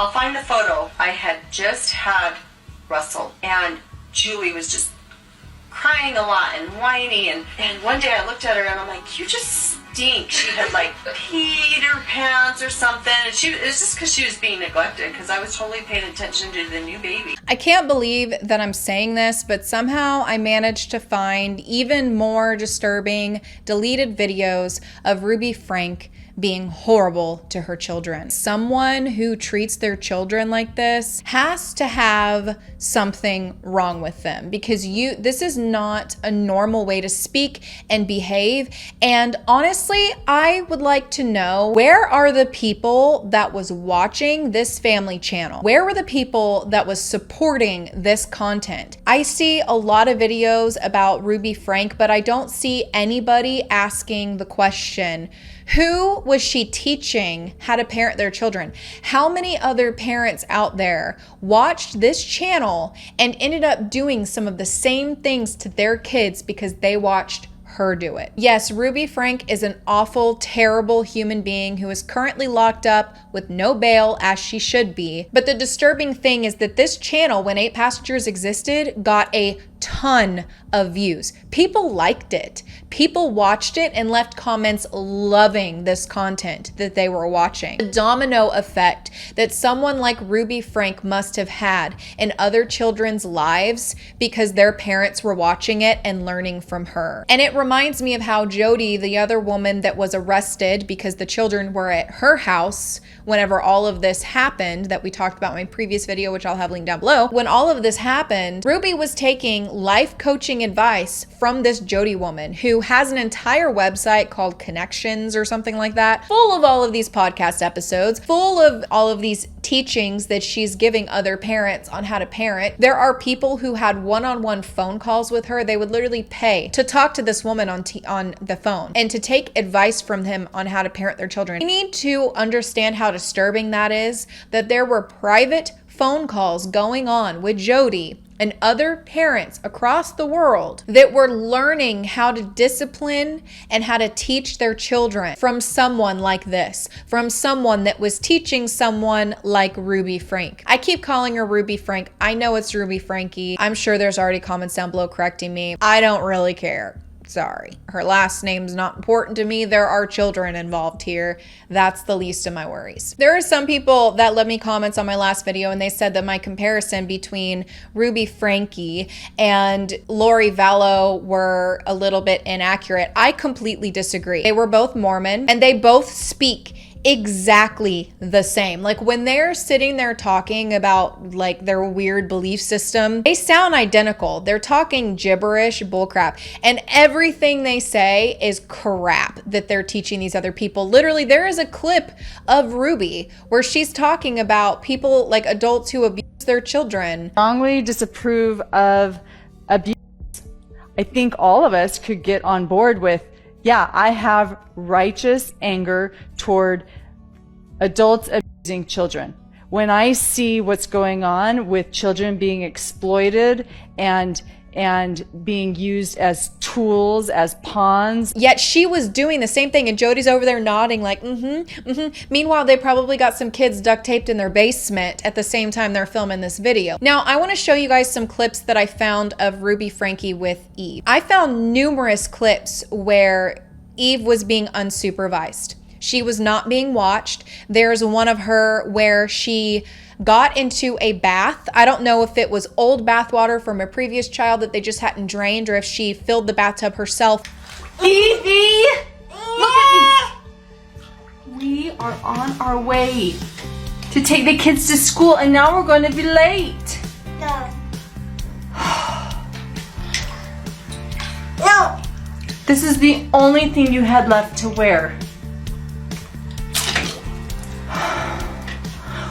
I'll find the photo. I had just had Russell, and Julie was just crying a lot and whiny, and one day I looked at her and I'm like, you just stink. She had like peed her pants or something, and it was just because she was being neglected, because I was totally paying attention to the new baby. I can't believe that I'm saying this, but somehow I managed to find even more disturbing deleted videos of Ruby Franke being horrible to her children. Someone who treats their children like this has to have something wrong with them, because this is not a normal way to speak and behave. And honestly, I would like to know, where are the people that was watching this family channel? Where were the people that was supporting this content? I see a lot of videos about Ruby Franke, but I don't see anybody asking the question, who was she teaching how to parent their children? How many other parents out there watched this channel and ended up doing some of the same things to their kids because they watched her do it? Yes, Ruby Franke is an awful, terrible human being who is currently locked up with no bail, as she should be. But the disturbing thing is that this channel, when 8 Passengers existed, got a ton of views. People liked it. People watched it and left comments loving this content that they were watching. The domino effect that someone like Ruby Franke must have had in other children's lives because their parents were watching it and learning from her. And it reminds me of how Jody, the other woman that was arrested because the children were at her house whenever all of this happened, that we talked about in my previous video, which I'll have linked down below. When all of this happened, Ruby was taking life coaching advice from this Jody woman who has an entire website called Connections or something like that, full of all of these podcast episodes, full of all of these teachings that she's giving other parents on how to parent. There are people who had one-on-one phone calls with her. They would literally pay to talk to this woman on the phone and to take advice from him on how to parent their children. You need to understand how disturbing that is, that there were private phone calls going on with Jody and other parents across the world that were learning how to discipline and how to teach their children from someone like this, from someone that was teaching someone like Ruby Franke. I keep calling her Ruby Franke. I know it's Ruby Franke. I'm sure there's already comments down below correcting me. I don't really care. Sorry. Her last name's not important to me. There are children involved here. That's the least of my worries. There are some people that left me comments on my last video, and they said that my comparison between Ruby Franke and Lori Vallow were a little bit inaccurate. I completely disagree. They were both Mormon, and they both speak exactly the same. Like when they're sitting there talking about like their weird belief system, they sound identical. They're talking gibberish, bullcrap, and everything they say is crap that they're teaching these other people. Literally, there is a clip of Ruby where she's talking about people, like adults who abuse their children. Strongly disapprove of abuse. I think all of us could get on board with, yeah, I have righteous anger toward adults abusing children. When I see what's going on with children being exploited and being used as tools, as pawns. Yet she was doing the same thing, and Jody's over there nodding like, Meanwhile, they probably got some kids duct taped in their basement at the same time they're filming this video. Now, I want to show you guys some clips that I found of Ruby Franke with Eve. I found numerous clips where Eve was being unsupervised. She was not being watched. There's one of her where she got into a bath. I don't know if it was old bath water from a previous child that they just hadn't drained, or if she filled the bathtub herself. Evie! Look at me! We are on our way to take the kids to school, and now we're going to be late. No. No. This is the only thing you had left to wear.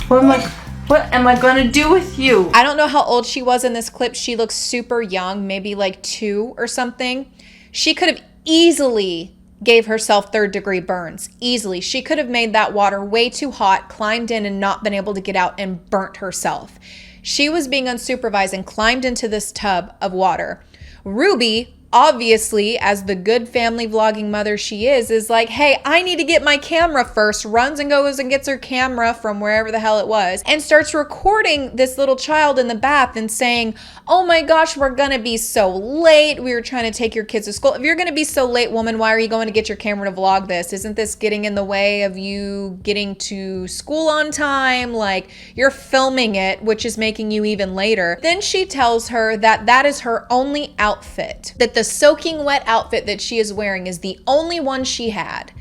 What am I gonna do with you? I don't know how old she was in this clip. She looks super young, maybe like 2 or something. She could have easily gave herself 3rd-degree burns. Easily. She could have made that water way too hot, climbed in and not been able to get out, and burnt herself. She was being unsupervised and climbed into this tub of water. Ruby obviously, as the good family vlogging mother she is like, hey, I need to get my camera first, runs and goes and gets her camera from wherever the hell it was, and starts recording this little child in the bath and saying, oh my gosh, we're gonna be so late. We were trying to take your kids to school. If you're gonna be so late, woman, why are you going to get your camera to vlog this? Isn't this getting in the way of you getting to school on time? Like, you're filming it, which is making you even later. Then she tells her that that is her only outfit, that the soaking wet outfit that she is wearing is the only one she had.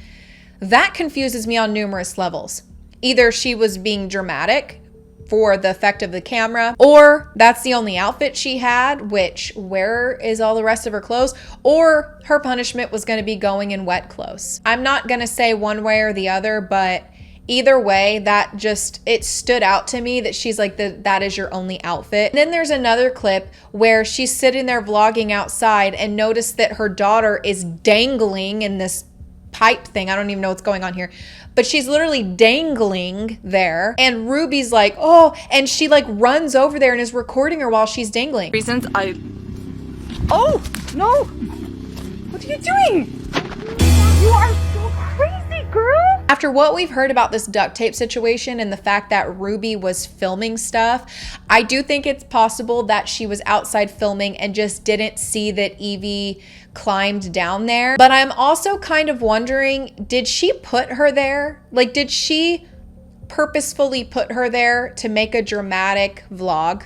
That confuses me on numerous levels. Either she was being dramatic for the effect of the camera, or that's the only outfit she had, which where is all the rest of her clothes, or her punishment was going to be going in wet clothes. I'm not going to say one way or the other, but either way, that just, it stood out to me that she's like, that is your only outfit. And then there's another clip where she's sitting there vlogging outside and noticed that her daughter is dangling in this pipe thing. I don't even know what's going on here, but she's literally dangling there. And Ruby's like, oh, and she like runs over there and is recording her while she's dangling. Oh, no. What are you doing? You are so crazy, girl. After what we've heard about this duct tape situation and the fact that Ruby was filming stuff, I do think it's possible that she was outside filming and just didn't see that Evie climbed down there. But I'm also kind of wondering, did she put her there? Like, did she purposefully put her there to make a dramatic vlog?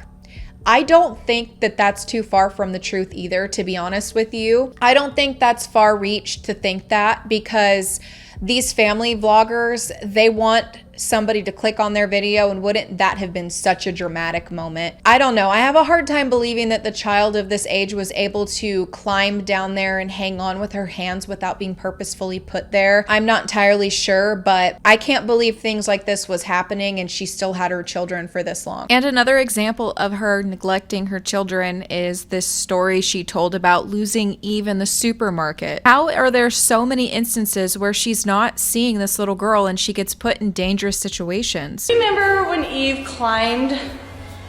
I don't think that that's too far from the truth either, to be honest with you. I don't think that's far reached to think that, because these family vloggers, they want somebody to click on their video, and wouldn't that have been such a dramatic moment? I don't know. I have a hard time believing that the child of this age was able to climb down there and hang on with her hands without being purposefully put there. I'm not entirely sure, but I can't believe things like this was happening and she still had her children for this long. And another example of her neglecting her children is this story she told about losing Eve in the supermarket. How are there so many instances where she's not seeing this little girl and she gets put in dangerous situations? Remember when Eve climbed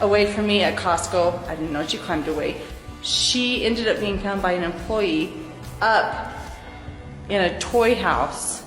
away from me at Costco? I didn't know she climbed away. She ended up being found by an employee up in a toy house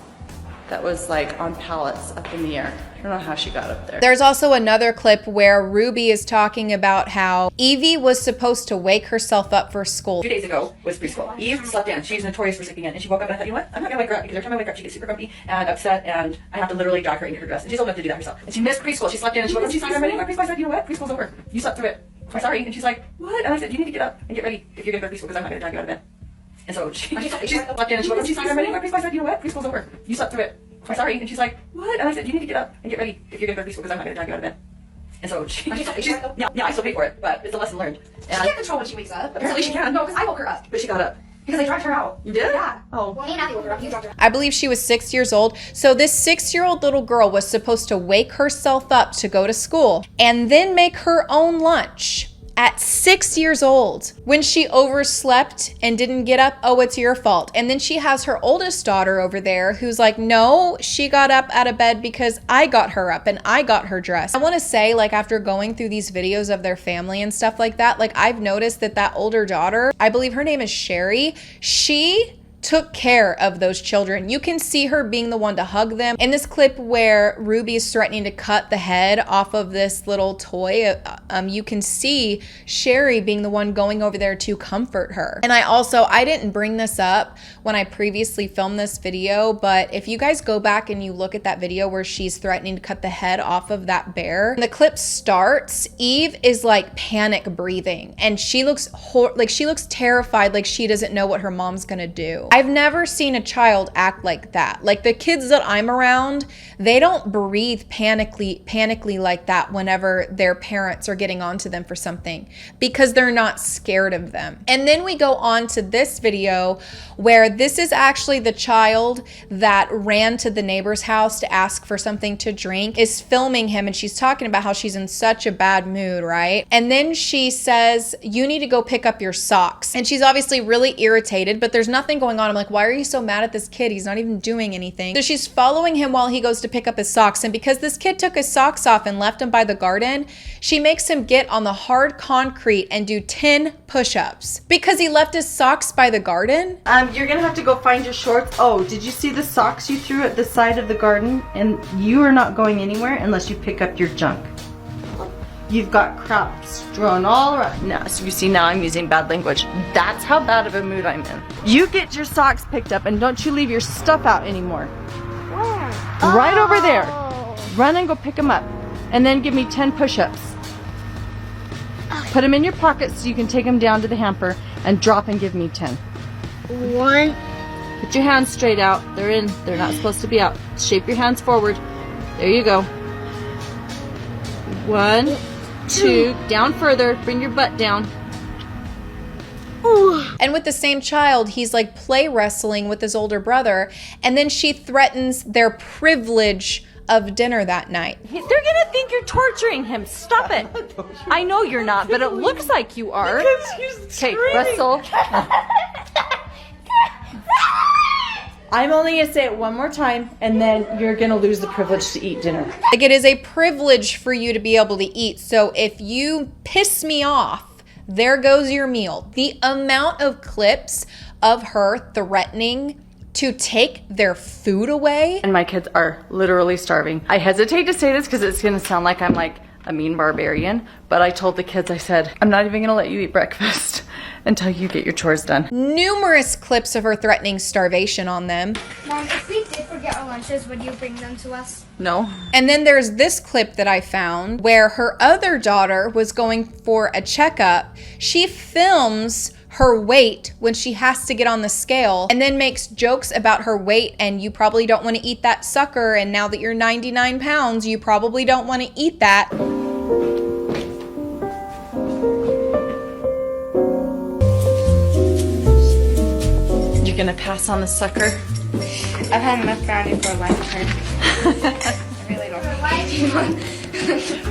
that was like on pallets up in the air. I don't know how she got up there. There's also another clip where Ruby is talking about how Evie was supposed to wake herself up for school. 2 days ago was preschool. Eve slept in. She's notorious for sleeping in. And she woke up and I thought, you know what? I'm not gonna wake her up, because every time I wake her up, she gets super grumpy and upset, and I have to literally drag her into her dress. And she's old enough to do that herself. And she missed preschool. She slept in and she woke up. She's like, I'm ready to go to preschool. I said, you know what? Preschool's over. You slept through it. I'm sorry. And she's like, what? And I said, you need to get up and get ready if you're gonna go to preschool, because I'm not gonna drag you out of bed. And so she slept in and she woke up. She's like, I'm ready to go to preschool. I said, you know what? Preschool's over. You slept through it. I'm sorry. And she's like, what? And I said, you need to get up and get ready if you're gonna go to preschool, because I'm not gonna drag you out of bed. And so yeah, I still pay for it, but it's a lesson learned. And She can't control when she wakes up. apparently she can. No, because I woke her up. But she got up. Because I dragged her out. You did? Yeah. Oh. Well, me and Abby woke her up. You dragged her out. I believe she was 6 years old. So this 6-year-old little girl was supposed to wake herself up to go to school and then make her own lunch at 6 years old. When she overslept and didn't get up, oh, it's your fault. And then she has her oldest daughter over there who's like, no, she got up out of bed because I got her up and I got her dressed. I want to say, like, after going through these videos of their family and stuff like that, like, I've noticed that older daughter, I believe her name is Sherry, she took care of those children. You can see her being the one to hug them. In this clip where Ruby is threatening to cut the head off of this little toy, you can see Sherry being the one going over there to comfort her. And I didn't bring this up when I previously filmed this video, but if you guys go back and you look at that video where she's threatening to cut the head off of that bear, when the clip starts, Eve is like panic breathing and she looks terrified, like she doesn't know what her mom's gonna do. I've never seen a child act like that. Like, the kids that I'm around, they don't breathe panically like that whenever their parents are getting onto them for something, because they're not scared of them. And then we go on to this video where this is actually the child that ran to the neighbor's house to ask for something to drink, is filming him, and she's talking about how she's in such a bad mood, right? And then she says, you need to go pick up your socks. And she's obviously really irritated, but there's nothing going on. I'm like, why are you so mad at this kid? He's not even doing anything. So she's following him while he goes to pick up his socks. And because this kid took his socks off and left them by the garden, she makes makes him get on the hard concrete and do 10 push-ups because he left his socks by the garden. You're gonna have to go find your shorts. Oh, did you see the socks you threw at the side of the garden? And you are not going anywhere unless you pick up your junk. You've got crap strewn all around. Now, so you see, now I'm using bad language. That's how bad of a mood I'm in. You get your socks picked up and don't you leave your stuff out anymore. Where? Right over there. Run and go pick them up. And then give me 10 push-ups. Put them in your pockets so you can take them down to the hamper and drop and give me 10. 1. Put your hands straight out. They're in. They're not supposed to be out. Shape your hands forward. There you go. 1, 2, down further. Bring your butt down. And with the same child, he's like play wrestling with his older brother, and then she threatens their privilege of dinner that night. They're gonna think you're torturing him. Stop it. I know you're not, but it looks like you are. Okay, Russell. I'm only gonna say it one more time, and then you're gonna lose the privilege to eat dinner. Like, it is a privilege for you to be able to eat. So if you piss me off, there goes your meal. The amount of clips of her threatening to take their food away. And my kids are literally starving. I hesitate to say this because it's gonna sound like I'm like a mean barbarian, but I told the kids, I said, I'm not even gonna let you eat breakfast until you get your chores done. Numerous clips of her threatening starvation on them. Mom, if we did forget our lunches, would you bring them to us? No. And then there's this clip that I found where her other daughter was going for a checkup. She films her weight when she has to get on the scale and then makes jokes about her weight, and you probably don't want to eat that sucker, and now that you're 99 pounds, you probably don't want to eat that. You're gonna pass on the sucker? I've had enough brownie for a lifetime. I really don't.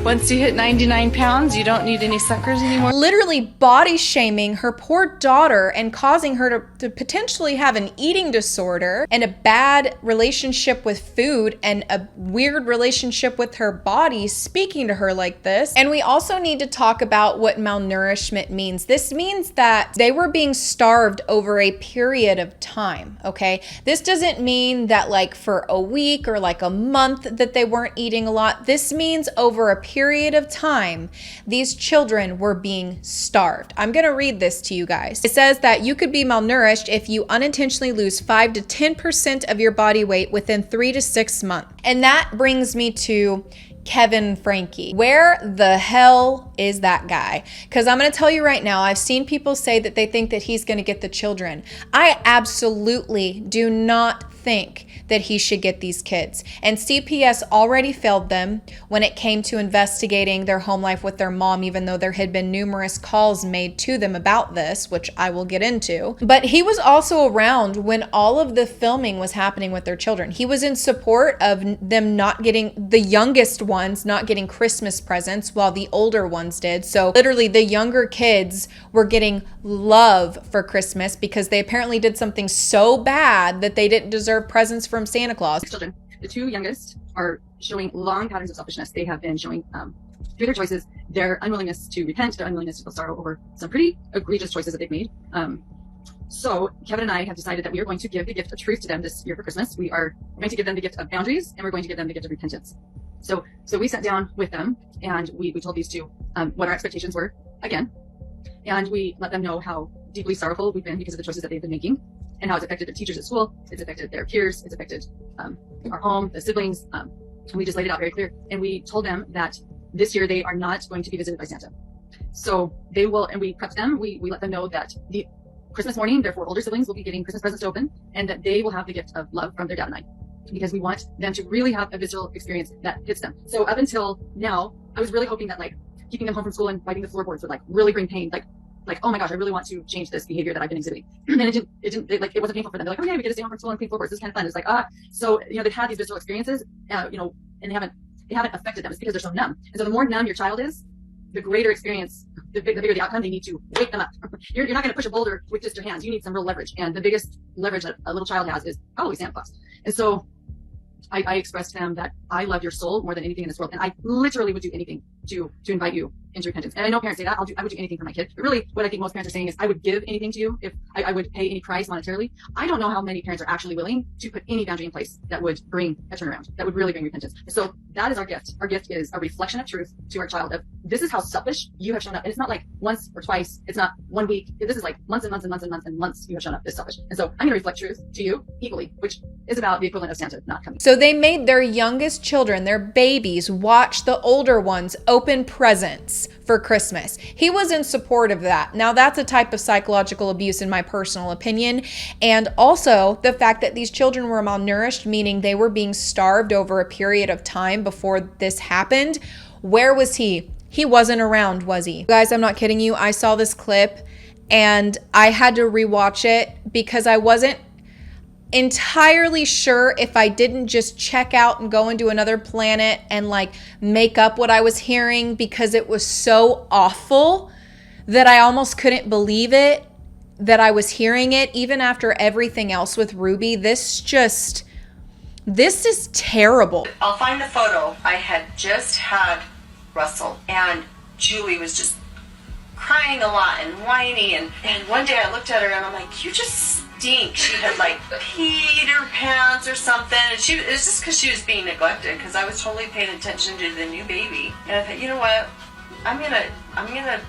Once you hit 99 pounds, you don't need any suckers anymore. Literally body shaming her poor daughter and causing her to potentially have an eating disorder and a bad relationship with food and a weird relationship with her body, speaking to her like this. And we also need to talk about what malnourishment means. This means that they were being starved over a period of time, okay? This doesn't mean that like for a week or like a month that they weren't eating a lot. This means over a period of time, these children were being starved. I'm gonna read this to you guys. It says that you could be malnourished if you unintentionally lose 5 to 10% of your body weight within 3 to 6 months. And that brings me to Kevin Franke. Where the hell is that guy? Because I'm going to tell you right now, I've seen people say that they think that he's going to get the children. I absolutely do not think that he should get these kids. And CPS already failed them when it came to investigating their home life with their mom, even though there had been numerous calls made to them about this, which I will get into. But he was also around when all of the filming was happening with their children. He was in support of them not getting, the youngest ones not getting Christmas presents while the older ones did. So literally the younger kids were getting love for Christmas because they apparently did something so bad that they didn't deserve presents from Santa Claus. Children, the two youngest are showing long patterns of selfishness. They have been showing through their choices their unwillingness to repent, their unwillingness to feel sorrow over some pretty egregious choices that they've made. So Kevin and I have decided that we are going to give the gift of truth to them this year for Christmas. We are going to give them the gift of boundaries, and we're going to give them the gift of repentance. So we sat down with them, and we told these two what our expectations were again, and we let them know how deeply sorrowful we've been because of the choices that they've been making, and how it's affected their teachers at school, it's affected their peers, it's affected our home, the siblings. And we just laid it out very clear. And we told them that this year they are not going to be visited by Santa. So they will, and we prepped them. We let them know that the Christmas morning, their 4 older siblings will be getting Christmas presents to open, and that they will have the gift of love from their dad and I, because we want them to really have a visceral experience that hits them. So up until now, I was really hoping that like keeping them home from school and wiping the floorboards would like really bring pain. Like, oh my gosh, I really want to change this behavior that I've been exhibiting. And it wasn't painful for them. They're like, oh yeah, we get to stay home from school and clean floorboards. This is kind of fun. It's like, so, they've had these visceral experiences, and they haven't affected them. It's because they're so numb. And so the more numb your child is, the greater experience, the bigger the outcome. They need to wake them up. You're not going to push a boulder with just your hands. You need some real leverage. And the biggest leverage that a little child has is probably Santa Claus. And so I expressed to them that I love your soul more than anything in this world. And I literally would do anything to invite you into repentance. And I know parents say that, I would do anything for my kid. But really, what I think most parents are saying is, I would give anything to you if I would pay any price monetarily. I don't know how many parents are actually willing to put any boundary in place that would bring a turnaround, that would really bring repentance. And so that is our gift. Our gift is a reflection of truth to our child of, this is how selfish you have shown up. And it's not like once or twice. It's not 1 week. This is like months and months and months and months and months you have shown up this selfish. And so I'm going to reflect truth to you equally, which is about the equivalent of Santa not coming. So they made their youngest children, their babies, watch the older ones open presents for Christmas. He was in support of that. Now that's a type of psychological abuse in my personal opinion. And also the fact that these children were malnourished, meaning they were being starved over a period of time before this happened. Where was he? He wasn't around, was he? Guys, I'm not kidding you. I saw this clip and I had to rewatch it because I wasn't entirely sure if I didn't just check out and go into another planet and like make up what I was hearing, because it was so awful that I almost couldn't believe it, that I was hearing it, even after everything else with Ruby. This is terrible. I'll find the photo. I had just had Russell and Julie was just crying a lot and whiny, and one day I looked at her and I'm like, you just stink. She had like peed her pants or something, and it was just because she was being neglected, because I was totally paying attention to the new baby. And I thought, you know what, I'm gonna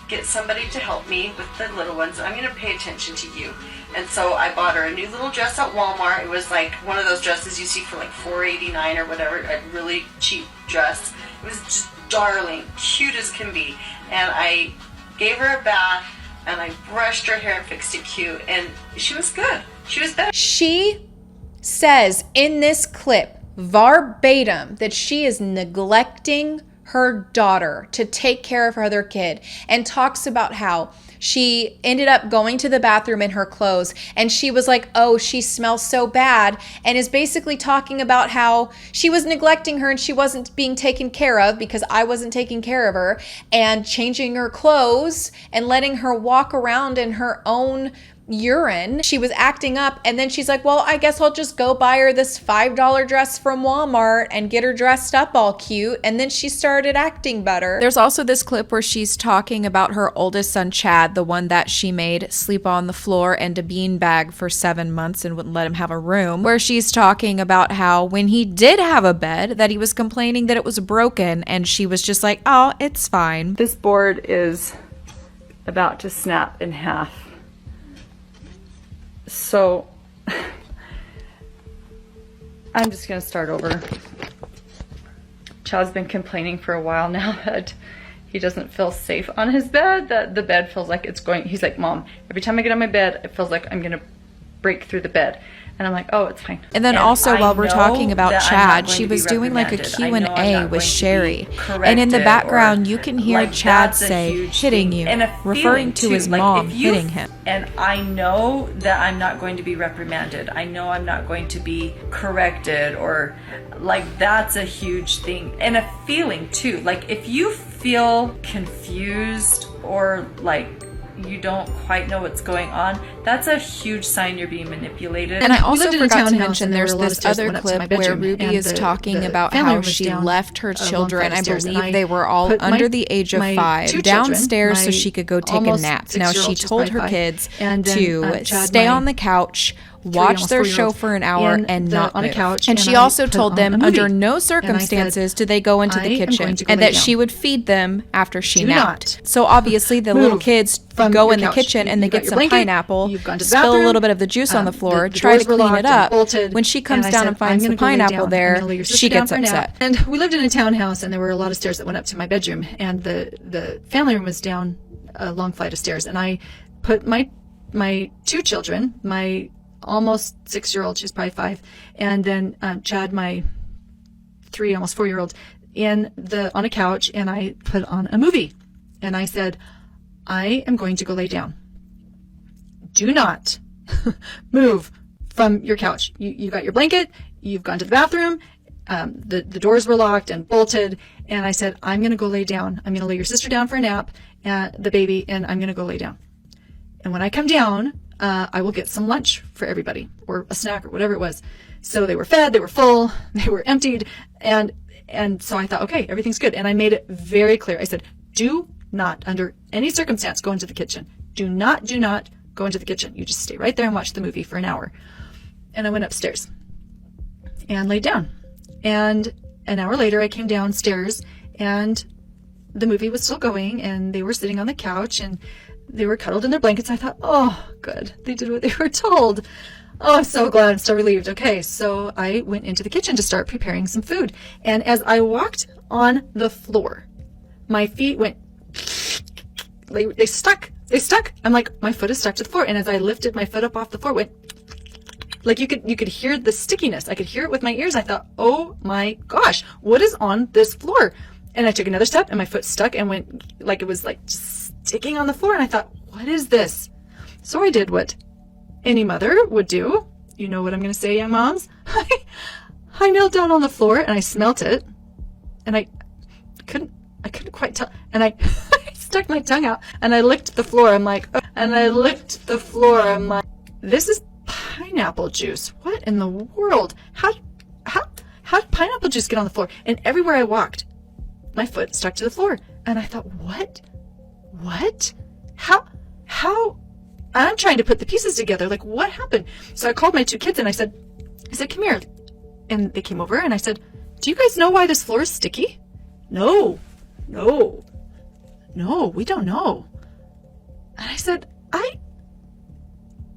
get somebody to help me with the little ones. I'm gonna pay attention to you. And so I bought her a new little dress at Walmart. It was like one of those dresses you see for like $4.89 or whatever, a really cheap dress. It was just darling, cute as can be. And I gave her a bath and I brushed her hair and fixed it cute, and she was good. She was better. She says in this clip verbatim that she is neglecting her daughter to take care of her other kid, and talks about how she ended up going to the bathroom in her clothes and she was like, oh, she smells so bad, and is basically talking about how she was neglecting her and she wasn't being taken care of because I wasn't taking care of her, and changing her clothes and letting her walk around in her own urine. She was acting up, and then she's like, well, I guess I'll just go buy her this $5 dress from Walmart and get her dressed up all cute, and then she started acting better. There's also this clip where she's talking about her oldest son Chad, the one that she made sleep on the floor and a beanbag for 7 months and wouldn't let him have a room, where she's talking about how when he did have a bed that he was complaining that it was broken, and she was just like, oh, it's fine. This board is about to snap in half. So I'm just going to start over. Chad's been complaining for a while now that he doesn't feel safe on his bed, that the bed feels like it's going, he's like, Mom, every time I get on my bed, it feels like I'm going to break through the bed. And I'm like, oh, it's fine. And then also while we're talking about Chad, she was doing like a Q&A with Sherry. And in the background, you can hear Chad say, hitting you, referring to his mom hitting him. And I know that I'm not going to be reprimanded. I know I'm not going to be corrected, or like, that's a huge thing. And a feeling too. Like, if you feel confused or like you don't quite know what's going on, that's a huge sign you're being manipulated. And I also forgot to mention there's this other clip where Ruby is talking about how she left her children, I believe they were all under the age of 5, downstairs so she could go take a nap. Now she told her kids to stay on the couch, watch their show for an hour and not move. And she also told them under no circumstances do they go into the kitchen, and that she would feed them after she napped. So obviously the little kids go in the kitchen and they get some pineapple, spill a little bit of the juice on the floor, try to clean it up. When she comes down and finds the pineapple there, she gets upset. And we lived in a townhouse, and there were a lot of stairs that went up to my bedroom, and the family room was down a long flight of stairs, and I put my 2 children, my almost 6-year-old, she's probably 5, and then Chad, my 3, almost 4-year-old, on a couch, and I put on a movie, and I said, I am going to go lay down. Do not move from your couch. You got your blanket, you've gone to the bathroom, the doors were locked and bolted, and I said, I'm going to go lay down. I'm going to lay your sister down for a nap, the baby, and I'm going to go lay down. And when I come down, I will get some lunch for everybody, or a snack, or whatever it was. So they were fed, they were full, they were emptied, and And so I thought, okay, everything's good. And I made it very clear. I said, do not, under any circumstance, go into the kitchen. Do not go into the kitchen. You just stay right there and watch the movie for an hour. And I went upstairs and laid down. And an hour later, I came downstairs and the movie was still going and they were sitting on the couch and they were cuddled in their blankets. I thought, oh, good. They did what they were told. Oh, I'm so glad. I'm so relieved. Okay, so I went into the kitchen to start preparing some food. And as I walked on the floor, my feet went, they stuck. They stuck. I'm like, my foot is stuck to the floor. And as I lifted my foot up off the floor, it went, like you could hear the stickiness. I could hear it with my ears. I thought, oh my gosh, what is on this floor? And I took another step and my foot stuck and went like it was like sticking on the floor. And I thought, what is this? So I did what any mother would do. You know what I'm going to say, young moms? I knelt down on the floor and I smelt it. And I couldn't quite tell. And I stuck my tongue out and I licked the floor. I'm like, this is pineapple juice. What in the world? How did pineapple juice get on the floor? And everywhere I walked, my foot stuck to the floor. And I thought, what? How? I'm trying to put the pieces together. Like, what happened? So I called my two kids and I said, come here. And they came over and I said, do you guys know why this floor is sticky? No, we don't know. And I said,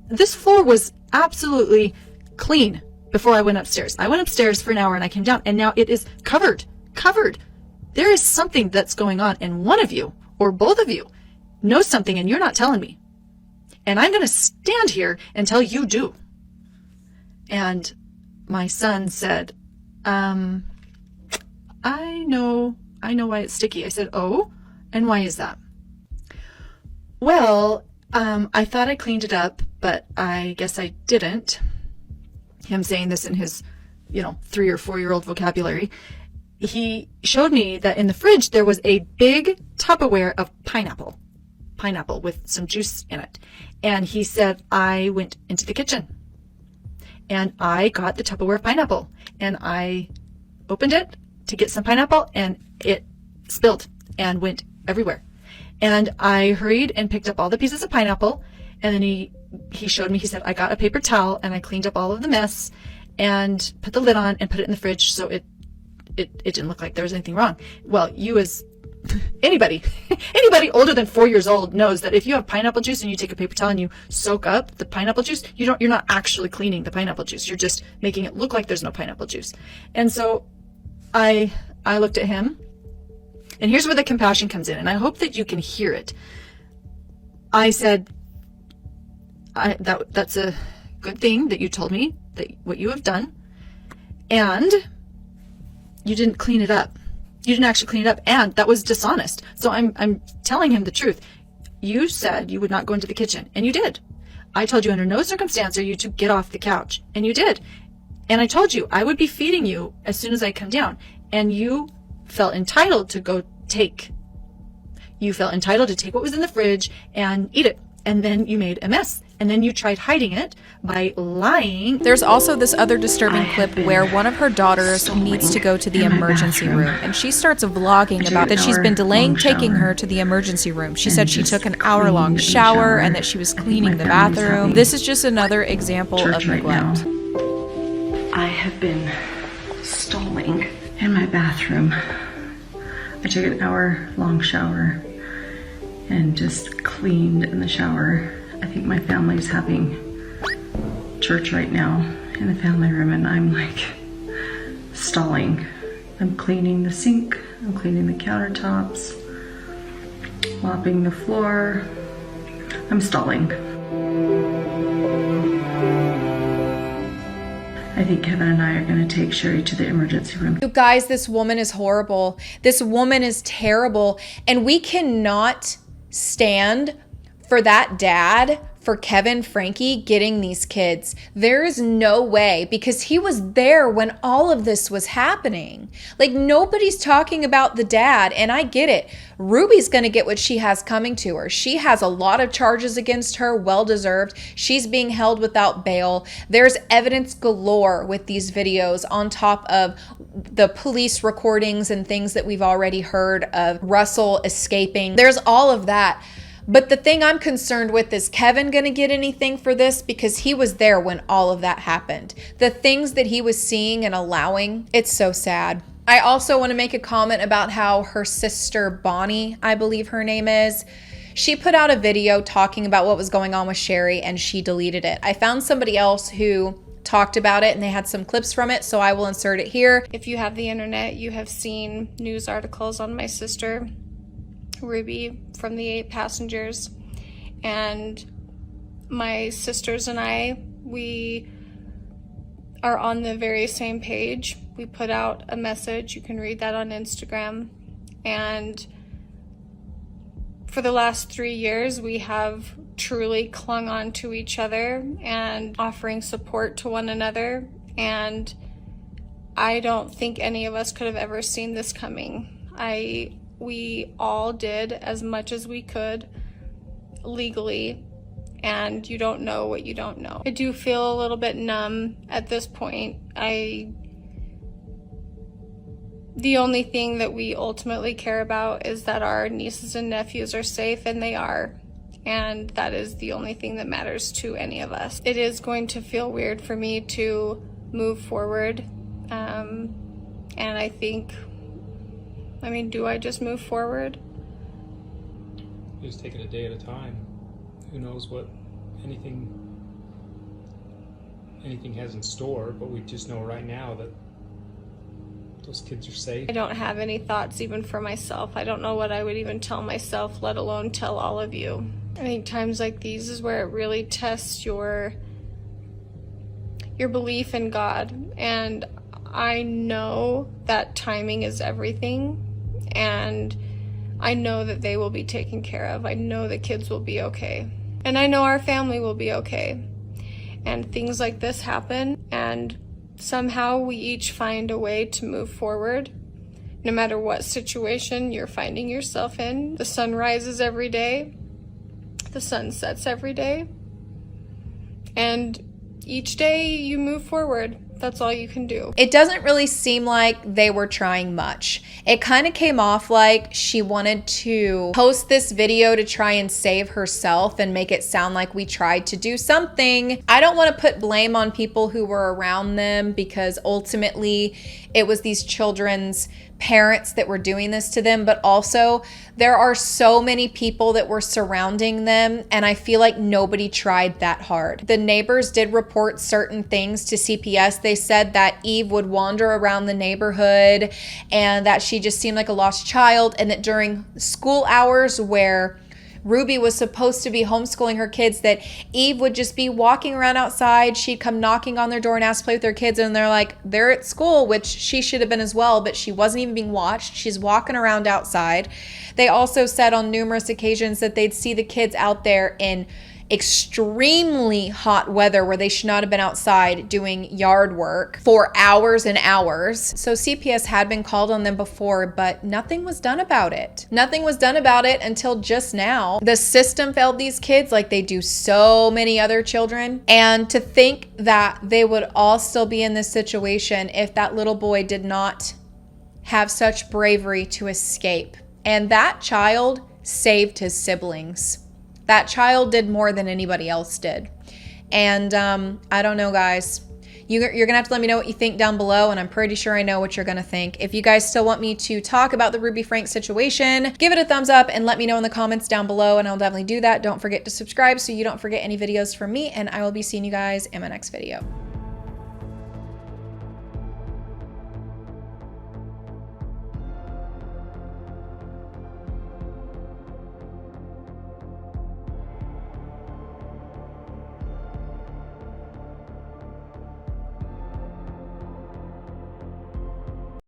this floor was absolutely clean before I went upstairs. I went upstairs for an hour and I came down and now it is covered. There is something that's going on and one of you or both of you knows something and you're not telling me. And I'm going to stand here until you do. And my son said, I know why it's sticky. I said, oh, and why is that? Well, I thought I cleaned it up, but I guess I didn't. Him saying this in his, 3 or 4 year old vocabulary. He showed me that in the fridge there was a big Tupperware of pineapple with some juice in it. And he said, I went into the kitchen and I got the Tupperware of pineapple and I opened it to get some pineapple and it spilled and went everywhere. And I hurried and picked up all the pieces of pineapple. And then he showed me, he said, I got a paper towel and I cleaned up all of the mess and put the lid on and put it in the fridge so it didn't look like there was anything wrong. Well, you as anybody older than 4 years old knows that if you have pineapple juice and you take a paper towel and you soak up the pineapple juice, you're not actually cleaning the pineapple juice. You're just making it look like there's no pineapple juice. And so I looked at him, and here's where the compassion comes in, and I hope that you can hear it. I said, that's a good thing that you told me that what you have done, and you didn't clean it up. You didn't actually clean it up, and that was dishonest. So I'm telling him the truth. You said you would not go into the kitchen, and you did. I told you under no circumstance are you to get off the couch, and you did. And I told you I would be feeding you as soon as I come down, and you felt entitled to go take. You felt entitled to take what was in the fridge and eat it. And then you made a mess. And then you tried hiding it by lying. There's also this other disturbing clip where one of her daughters needs to go to the emergency room. And she starts vlogging about that she's been delaying taking her to the emergency room. She said she took an hour-long shower and that she was cleaning the bathroom. This is just another example of neglect. I have been stalling in my bathroom. I took an hour-long shower and just cleaned in the shower. I think my family's having church right now in the family room, and I'm like stalling. I'm cleaning the sink, I'm cleaning the countertops, mopping the floor. I'm stalling. I think Kevin and I are going to take Sherry to the emergency room. You guys, this woman is horrible. This woman is terrible. And we cannot stand for that dad for Kevin Franke getting these kids. There is no way, because he was there when all of this was happening. Like, nobody's talking about the dad, and I get it. Ruby's gonna get what she has coming to her. She has a lot of charges against her, well deserved. She's being held without bail. There's evidence galore with these videos, on top of the police recordings and things that we've already heard of Russell escaping. There's all of that. But the thing I'm concerned with, is Kevin gonna get anything for this? Because he was there when all of that happened. The things that he was seeing and allowing, it's so sad. I also want to make a comment about how her sister Bonnie, I believe her name is, she put out a video talking about what was going on with Sherry, and she deleted it. I found somebody else who talked about it, and they had some clips from it, so I will insert it here. If you have the internet, you have seen news articles on my sister Ruby from the 8 passengers, and my sisters and I, we are on the very same page. We put out a message, you can read that on Instagram, and for the last 3 years we have truly clung on to each other and offering support to one another, and I don't think any of us could have ever seen this coming. We all did as much as we could legally, and you don't know what you don't know. I do feel a little bit numb at this point. The only thing that we ultimately care about is that our nieces and nephews are safe, and they are. And that is the only thing that matters to any of us. It is going to feel weird for me to move forward. And I think, do I just move forward? Just take it a day at a time. Who knows what anything has in store, but we just know right now that those kids are safe. I don't have any thoughts even for myself. I don't know what I would even tell myself, let alone tell all of you. I think times like these is where it really tests your belief in God. And I know that timing is everything. And I know that they will be taken care of. I know the kids will be okay. And I know our family will be okay. And things like this happen, and somehow we each find a way to move forward. No matter what situation you're finding yourself in, the sun rises every day, the sun sets every day, and each day you move forward. That's all you can do. It doesn't really seem like they were trying much. It kind of came off like she wanted to post this video to try and save herself and make it sound like we tried to do something. I don't want to put blame on people who were around them, because ultimately it was these children's parents that were doing this to them, but also there are so many people that were surrounding them, and I feel like nobody tried that hard. The neighbors did report certain things to CPS. They said that Eve would wander around the neighborhood and that she just seemed like a lost child, and that during school hours where Ruby was supposed to be homeschooling her kids, that Eve would just be walking around outside. She'd come knocking on their door and ask to play with their kids, and they're like, they're at school, which she should have been as well, but she wasn't even being watched. She's walking around outside. They also said on numerous occasions that they'd see the kids out there in extremely hot weather where they should not have been outside doing yard work for hours and hours. So CPS had been called on them before, but nothing was done about it. Nothing was done about it until just now. The system failed these kids like they do so many other children. And to think that they would all still be in this situation if that little boy did not have such bravery to escape. And that child saved his siblings. That child did more than anybody else did. And I don't know, guys. You're going to have to let me know what you think down below, and I'm pretty sure I know what you're going to think. If you guys still want me to talk about the Ruby Franke situation, give it a thumbs up and let me know in the comments down below, and I'll definitely do that. Don't forget to subscribe so you don't forget any videos from me, and I will be seeing you guys in my next video.